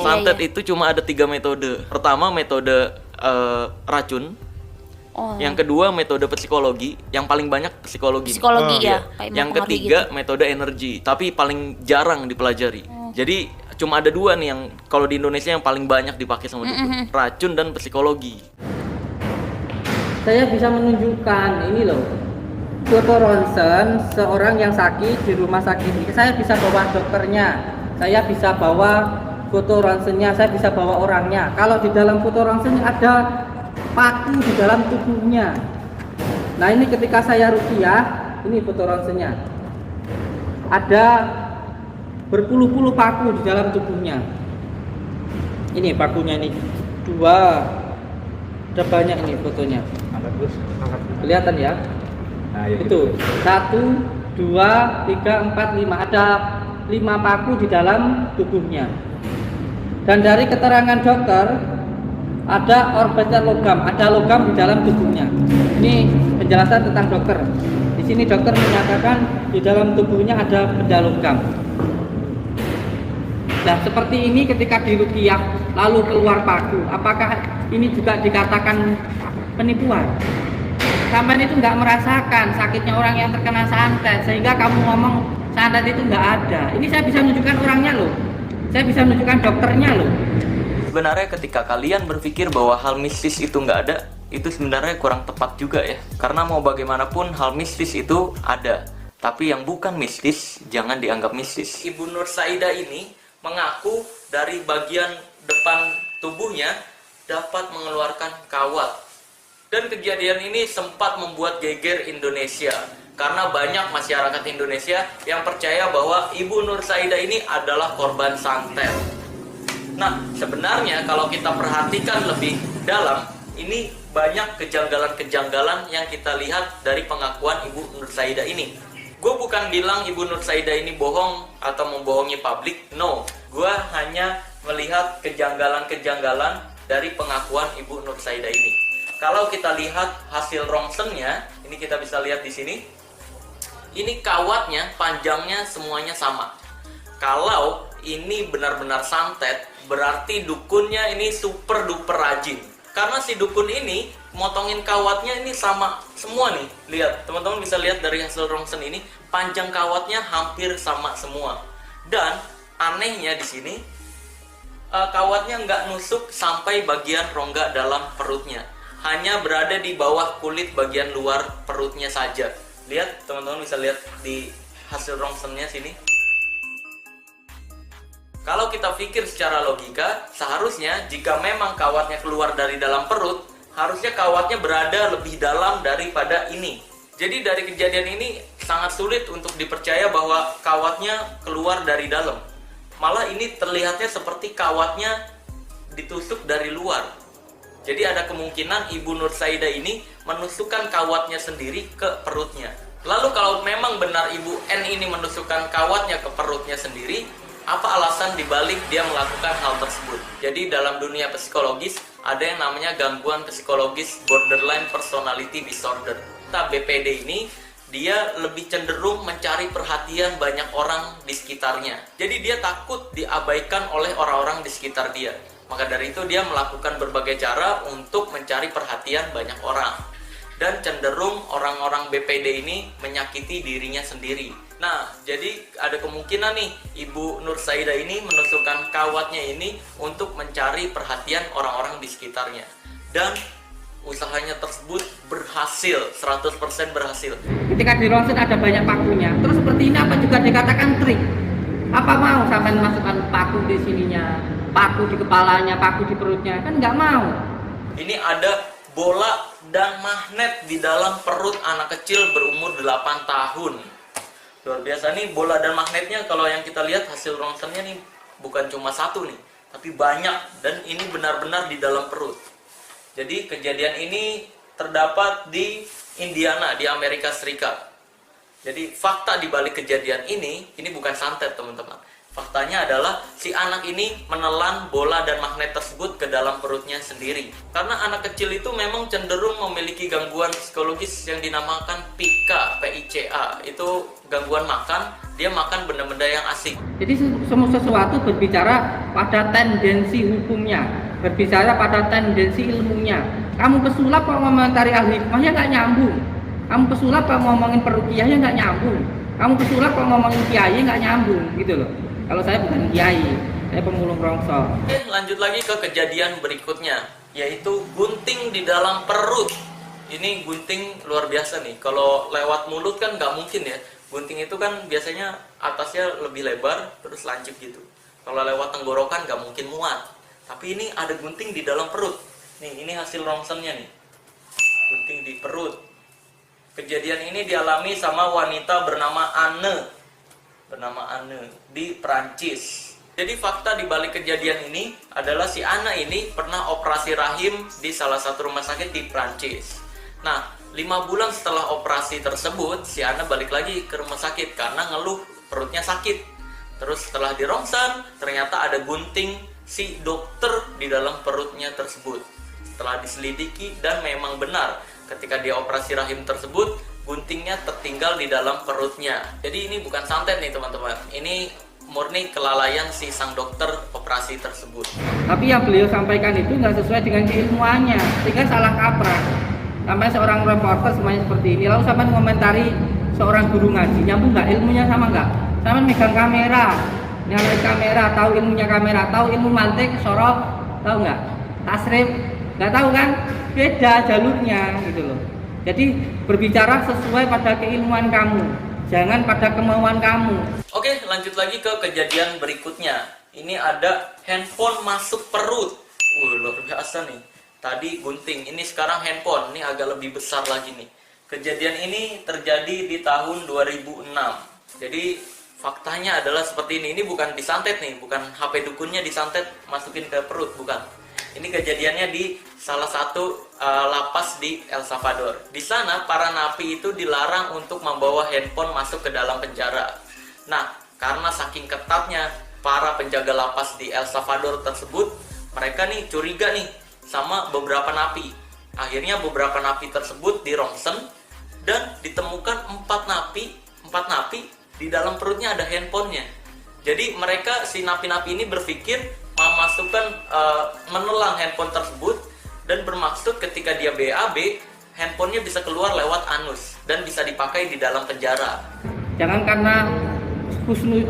Santet itu cuma ada 3 metode. Pertama metode racun. Yang kedua metode psikologi, yang paling banyak psikologi. Psikologi ya. Yang ketiga metode energi, tapi paling jarang dipelajari. Jadi cuma ada 2 nih yang kalau di Indonesia yang paling banyak dipakai sama dukun, racun dan psikologi. Saya bisa menunjukkan ini loh, foto ronsen seorang yang sakit di rumah sakit. Saya bisa bawa dokternya, saya bisa bawa foto ronsennya, saya bisa bawa orangnya. Kalau di dalam foto ronsen ada paku di dalam tubuhnya. Nah ini ketika saya ruqyah, ini foto ronsennya, ada berpuluh-puluh paku di dalam tubuhnya. Ini pakunya ini 2, ada banyak ini fotonya. Kelihatan ya? Nah, ya itu 1, 2, 3, 4, 5, ada 5 paku di dalam tubuhnya. Dan dari keterangan dokter ada orbital logam, ada logam di dalam tubuhnya. Ini penjelasan tentang dokter. Di sini dokter menyatakan di dalam tubuhnya ada benda logam. Nah, seperti ini ketika diruqyah lalu keluar paku, apakah ini juga dikatakan penipuan? Sampai itu nggak merasakan sakitnya orang yang terkena santet, sehingga kamu ngomong santet itu nggak ada. Ini saya bisa menunjukkan orangnya loh, saya bisa menunjukkan dokternya loh. Sebenarnya ketika kalian berpikir bahwa hal mistis itu nggak ada, itu sebenarnya kurang tepat juga ya. Karena mau bagaimanapun hal mistis itu ada. Tapi yang bukan mistis, jangan dianggap mistis. Ibu Nur Saidah ini mengaku dari bagian depan tubuhnya dapat mengeluarkan kawat. Dan kejadian ini sempat membuat geger Indonesia. Karena banyak masyarakat Indonesia yang percaya bahwa Ibu Nur Saidah ini adalah korban santet. Nah, sebenarnya kalau kita perhatikan lebih dalam, ini banyak kejanggalan-kejanggalan yang kita lihat dari pengakuan Ibu Nur Saidah ini. Gue bukan bilang Ibu Nur Saidah ini bohong atau membohongi publik, no. Gue hanya melihat kejanggalan-kejanggalan dari pengakuan Ibu Nur Saidah ini. Kalau kita lihat hasil rongsennya, ini kita bisa lihat di sini. Ini kawatnya, panjangnya semuanya sama. Kalau ini benar-benar santet, berarti dukunnya ini super duper rajin. Karena si dukun ini motongin kawatnya ini sama semua nih. Lihat, teman-teman bisa lihat dari hasil rongsen ini, panjang kawatnya hampir sama semua. Dan anehnya di sini, kawatnya nggak nusuk sampai bagian rongga dalam perutnya. Hanya berada di bawah kulit bagian luar perutnya saja. Lihat, teman-teman bisa lihat di hasil rongsennya sini. Kalau kita pikir secara logika, seharusnya jika memang kawatnya keluar dari dalam perut, harusnya kawatnya berada lebih dalam daripada ini. Jadi dari kejadian ini sangat sulit untuk dipercaya bahwa kawatnya keluar dari dalam. Malah ini terlihatnya seperti kawatnya ditusuk dari luar. Jadi ada kemungkinan Ibu Nur Saidah ini menusukkan kawatnya sendiri ke perutnya. Lalu kalau memang benar Ibu N ini menusukkan kawatnya ke perutnya sendiri, apa alasan dibalik dia melakukan hal tersebut? Jadi dalam dunia psikologis ada yang namanya gangguan psikologis borderline personality disorder. Nah, BPD ini dia lebih cenderung mencari perhatian banyak orang di sekitarnya. Jadi dia takut diabaikan oleh orang-orang di sekitar dia. Maka dari itu dia melakukan berbagai cara untuk mencari perhatian banyak orang. Dan cenderung orang-orang BPD ini menyakiti dirinya sendiri. Nah, jadi ada kemungkinan nih Ibu Nur Saidah ini menusukkan kawatnya ini untuk mencari perhatian orang-orang di sekitarnya. Dan usahanya tersebut berhasil, 100% berhasil. Ketika di ronsen ada banyak pakunya. Terus seperti ini apa juga dikatakan trik? Apa mau sampai masukkan paku di sininya, paku di kepalanya, paku di perutnya? Kan nggak mau. Ini ada bola dan magnet di dalam perut anak kecil berumur 8 tahun. Luar biasa nih, bola dan magnetnya kalau yang kita lihat hasil rongsennya nih bukan cuma satu nih, tapi banyak, dan ini benar-benar di dalam perut. Jadi kejadian ini terdapat di Indiana di Amerika Serikat. Jadi fakta di balik kejadian ini bukan santet teman-teman. Faktanya adalah si anak ini menelan bola dan magnet tersebut ke dalam perutnya sendiri. Karena anak kecil itu memang cenderung memiliki gangguan psikologis yang dinamakan PICA, PICA. Itu gangguan makan, dia makan benda-benda yang asing. Jadi semua sesuatu berbicara pada tendensi hukumnya, berbicara pada tendensi ilmunya. Kamu pesulap kok ngomentari ahli hikmahnya nggak nyambung. Kamu pesulap kok ngomongin peruqyahnya nggak nyambung. Kamu pesulap kok ngomongin kiai nggak nyambung, gitu loh. Kalau saya bukan kiai, saya pemulung rongsor. Oke, lanjut lagi ke kejadian berikutnya, yaitu gunting di dalam perut. Ini gunting luar biasa nih. Kalau lewat mulut kan nggak mungkin ya. Gunting itu kan biasanya atasnya lebih lebar, terus lancip gitu. Kalau lewat tenggorokan nggak mungkin muat. Tapi ini ada gunting di dalam perut. Nih, ini hasil ronsennya nih. Gunting di perut. Kejadian ini dialami sama wanita bernama Anne di Prancis. Jadi fakta di balik kejadian ini adalah si Anne ini pernah operasi rahim di salah satu rumah sakit di Prancis. Nah, 5 bulan setelah operasi tersebut, si Anne balik lagi ke rumah sakit karena ngeluh perutnya sakit. Terus setelah dirongsen, ternyata ada gunting si dokter di dalam perutnya tersebut. Setelah diselidiki dan memang benar, ketika dia operasi rahim tersebut, guntingnya tertinggal di dalam perutnya. Jadi ini bukan santet nih teman-teman. Ini murni kelalaian si sang dokter operasi tersebut. Tapi yang beliau sampaikan itu nggak sesuai dengan keilmuannya, sehingga salah kaprah. Sampai seorang reporter semuanya seperti ini, lalu sampai mengomentari seorang guru ngaji, nyambung nggak ilmunya sama nggak? Sampai megang kamera, nyalain kamera, tahu ilmunya kamera, tahu ilmu mantik, sorot, tahu nggak? Tasrif, nggak tahu kan? Beda jalurnya gitu loh. Jadi berbicara sesuai pada keilmuan kamu, jangan pada kemauan kamu. Oke, lanjut lagi ke kejadian berikutnya. Ini ada handphone masuk perut. Luar biasa nih. Tadi gunting, ini sekarang handphone. Ini agak lebih besar lagi nih. Kejadian ini terjadi di tahun 2006. Jadi faktanya adalah seperti ini. Ini bukan disantet nih, bukan HP dukunnya disantet masukin ke perut, bukan. Ini kejadiannya di salah satu lapas di El Salvador. Di sana para napi itu dilarang untuk membawa handphone masuk ke dalam penjara. Nah, karena saking ketatnya para penjaga lapas di El Salvador tersebut, mereka nih curiga nih sama beberapa napi. Akhirnya beberapa napi tersebut dirongsen dan ditemukan 4 napi di dalam perutnya ada handphonenya. Jadi mereka, si napi-napi ini berpikir memasukkan menelan handphone tersebut dan bermaksud ketika dia BAB, handphonenya bisa keluar lewat anus dan bisa dipakai di dalam penjara. Jangan karena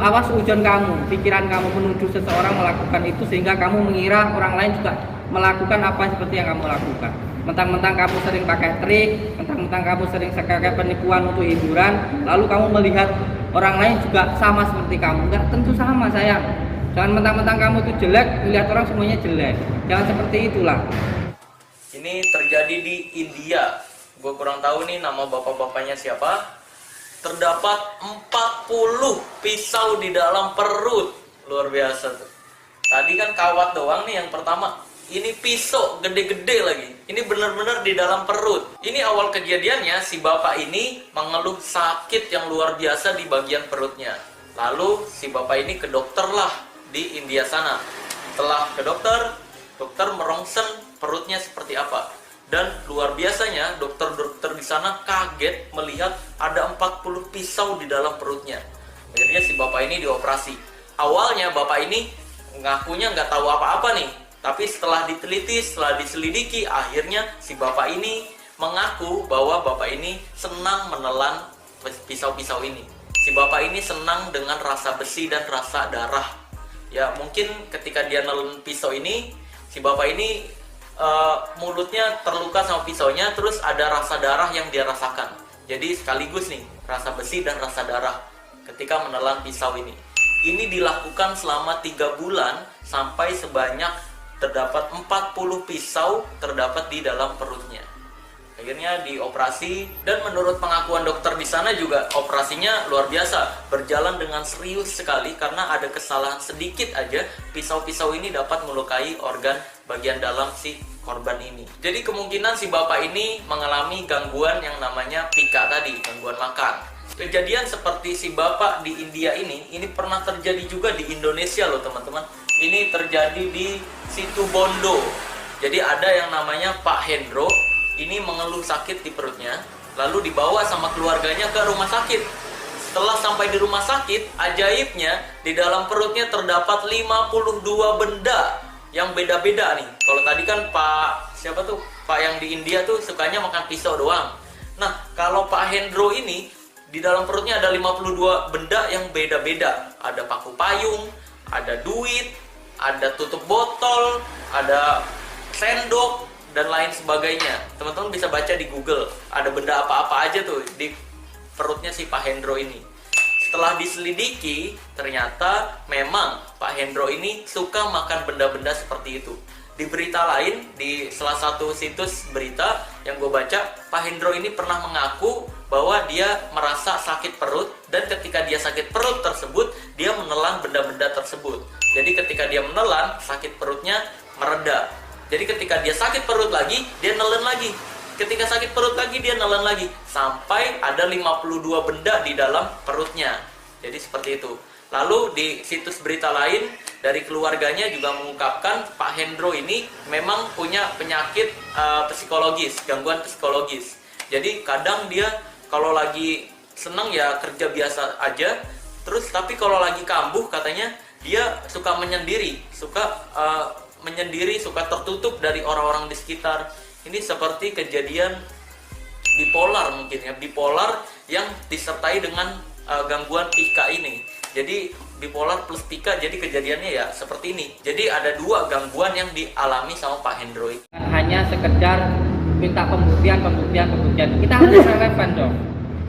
awas ujon kamu, pikiran kamu menuduh seseorang melakukan itu sehingga kamu mengira orang lain juga melakukan apa seperti yang kamu lakukan. Mentang-mentang kamu sering pakai trik, mentang-mentang kamu sering pakai penipuan untuk hiburan, lalu kamu melihat orang lain juga sama seperti kamu. Enggak tentu sama, sayang. Jangan mentang-mentang kamu itu jelek, melihat orang semuanya jelek. Jangan seperti itulah. Ini terjadi di India. Gue kurang tahu nih nama bapak-bapaknya siapa. Terdapat 40 pisau di dalam perut. Luar biasa tuh. Tadi kan kawat doang nih yang pertama. Ini pisau gede-gede lagi. Ini benar-benar di dalam perut. Ini awal kejadiannya si bapak ini mengeluh sakit yang luar biasa di bagian perutnya. Lalu si bapak ini ke dokter lah di India sana. Setelah ke dokter, dokter merongsen perutnya seperti apa. Dan luar biasanya dokter-dokter di sana kaget melihat ada 40 pisau di dalam perutnya. Akhirnya si bapak ini dioperasi. Awalnya bapak ini ngakunya nggak tahu apa-apa nih. Tapi setelah diteliti, setelah diselidiki, akhirnya si bapak ini mengaku bahwa bapak ini senang menelan pisau-pisau ini. Si bapak ini senang dengan rasa besi dan rasa darah. Ya mungkin ketika dia nelen pisau ini, si bapak ini mulutnya terluka sama pisaunya, terus ada rasa darah yang dia rasakan. Jadi sekaligus nih, rasa besi dan rasa darah ketika menelan pisau ini. Ini dilakukan selama 3 bulan sampai sebanyak terdapat 40 pisau terdapat di dalam perutnya. Akhirnya dioperasi dan menurut pengakuan dokter di sana juga operasinya luar biasa, berjalan dengan serius sekali karena ada kesalahan sedikit aja pisau-pisau ini dapat melukai organ bagian dalam si korban ini. Jadi kemungkinan si bapak ini mengalami gangguan yang namanya PICA tadi, gangguan makan. Kejadian seperti si bapak di India ini pernah terjadi juga di Indonesia loh teman-teman. Ini terjadi di Situ Bondo. Jadi ada yang namanya Pak Hendro, ini mengeluh sakit di perutnya, lalu dibawa sama keluarganya ke rumah sakit. Setelah sampai di rumah sakit, ajaibnya di dalam perutnya terdapat 52 benda yang beda-beda nih. Kalau tadi kan siapa tuh? Pak yang di India tuh sukanya makan pisau doang. Nah, kalau Pak Hendro ini di dalam perutnya ada 52 benda yang beda-beda. Ada paku payung, ada duit, ada tutup botol, ada sendok, dan lain sebagainya. Teman-teman bisa baca di Google, ada benda apa-apa aja tuh di perutnya si Pak Hendro ini. Setelah diselidiki, ternyata memang Pak Hendro ini suka makan benda-benda seperti itu. Di berita lain, di salah satu situs berita yang gue baca, Pak Hendro ini pernah mengaku bahwa dia merasa sakit perut, dan ketika dia sakit perut tersebut, dia menelan benda-benda tersebut. Jadi ketika dia menelan, sakit perutnya mereda. Jadi ketika dia sakit perut lagi, dia nelen lagi. Ketika sakit perut lagi, dia nelen lagi. Sampai ada 52 benda di dalam perutnya. Jadi seperti itu. Lalu di situs berita lain, dari keluarganya juga mengungkapkan Pak Hendro ini memang punya penyakit psikologis, gangguan psikologis. Jadi kadang dia kalau lagi seneng ya kerja biasa aja. Terus tapi kalau lagi kambuh katanya dia suka menyendiri, suka tertutup dari orang-orang di sekitar. Ini seperti kejadian bipolar mungkin ya, bipolar yang disertai dengan gangguan pika ini. Jadi bipolar plus pika, jadi kejadiannya ya seperti ini. Jadi ada dua gangguan yang dialami sama Pak Hendro. Hanya sekedar minta pembuktian. Kita harus relevan dong.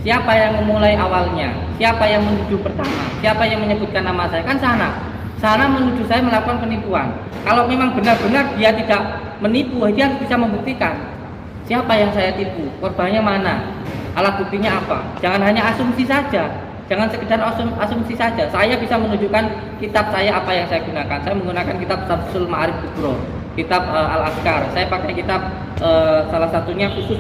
Siapa yang memulai awalnya? Siapa yang menuju pertama? Siapa yang menyebutkan nama saya? Kan sana menuju saya melakukan penipuan. Kalau memang benar-benar dia tidak menipu, dia bisa membuktikan siapa yang saya tipu, korbannya mana, alat buktinya apa. Jangan hanya asumsi saja, jangan sekedar asumsi saja. Saya bisa menunjukkan kitab saya apa yang saya gunakan. Saya menggunakan kitab Syamsul Ma'arif Kubro, kitab Al-Askar. Saya pakai kitab salah satunya khusus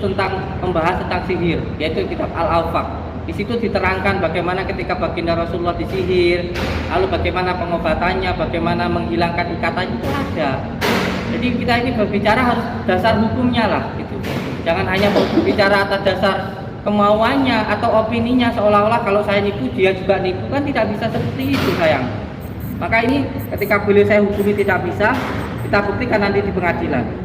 membahas tentang sihir, yaitu kitab Al-Awfaq. Di situ diterangkan bagaimana ketika baginda Rasulullah disihir, lalu bagaimana pengobatannya, bagaimana menghilangkan ikatan, itu ada. Jadi kita ini berbicara harus dasar hukumnya lah, gitu. Jangan hanya berbicara atas dasar kemauannya atau opininya, seolah-olah kalau saya nipu dia juga nipu, kan tidak bisa seperti itu sayang. Maka ini ketika boleh saya hukumi tidak bisa, kita buktikan nanti di pengadilan.